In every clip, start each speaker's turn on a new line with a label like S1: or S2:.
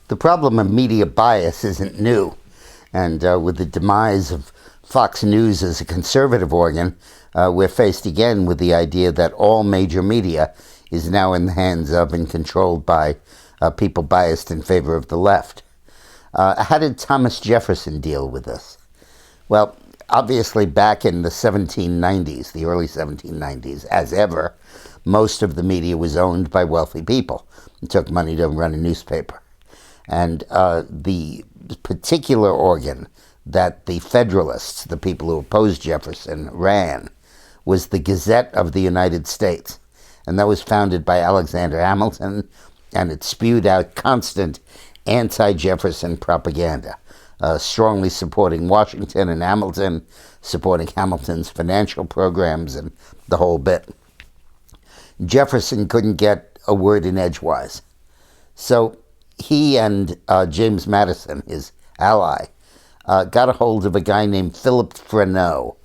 S1: The problem of media bias isn't new, and with the demise of Fox News as a conservative organ, we're faced again with the idea that all major media is now in the hands of and controlled by people biased in favor of the left. How did Thomas Jefferson deal with this? Well, obviously back in the 1790s, the early 1790s, as ever, most of the media was owned by wealthy people. It took money to run a newspaper. And the particular organ that the Federalists, the people who opposed Jefferson, ran was the Gazette of the United States. And that was founded by Alexander Hamilton, and it spewed out constant anti-Jefferson propaganda, strongly supporting Washington and Hamilton, supporting Hamilton's financial programs, and the whole bit. Jefferson couldn't get a word in edgewise. So he and James Madison, his ally, got a hold of a guy named Philip Freneau,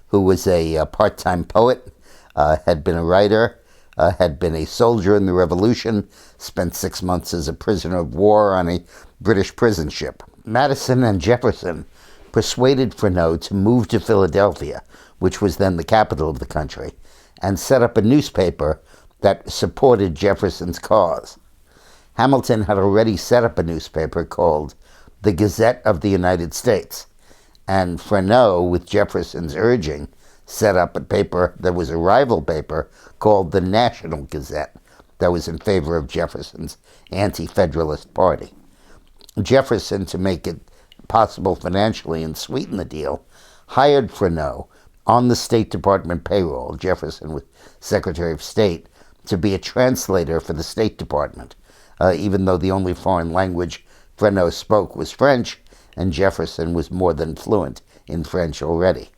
S1: who was a part-time poet, had been a writer, had been a soldier in the Revolution, spent 6 months as a prisoner of war on a British prison ship. Madison and Jefferson persuaded Freneau to move to Philadelphia, which was then the capital of the country, and set up a newspaper that supported Jefferson's cause. Hamilton had already set up a newspaper called the Gazette of the United States, and Freneau, with Jefferson's urging, set up a paper that was a rival paper called the National Gazette that was in favor of Jefferson's anti-Federalist party. Jefferson, to make it possible financially and sweeten the deal, hired Freneau on the State Department payroll. Jefferson was Secretary of State, to be a translator for the State Department, even though the only foreign language Freneau spoke was French, and Jefferson was more than fluent in French already.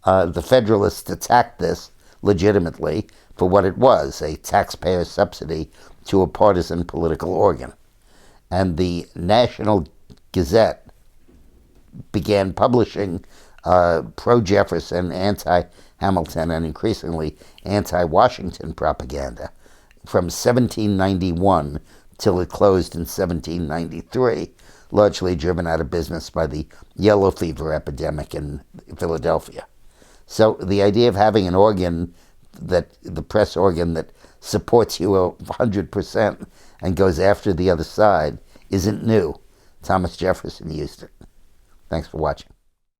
S1: The Federalists attacked this legitimately for what it was, a taxpayer subsidy to a partisan political organ. And the National Gazette began publishing pro-Jefferson, anti-Hamilton, and increasingly anti-Washington propaganda from 1791 till it closed in 1793, largely driven out of business by the yellow fever epidemic in Philadelphia. So the idea of having an organ, that the press organ that supports you 100% and goes after the other side, isn't new. Thomas Jefferson used it. Thanks for watching.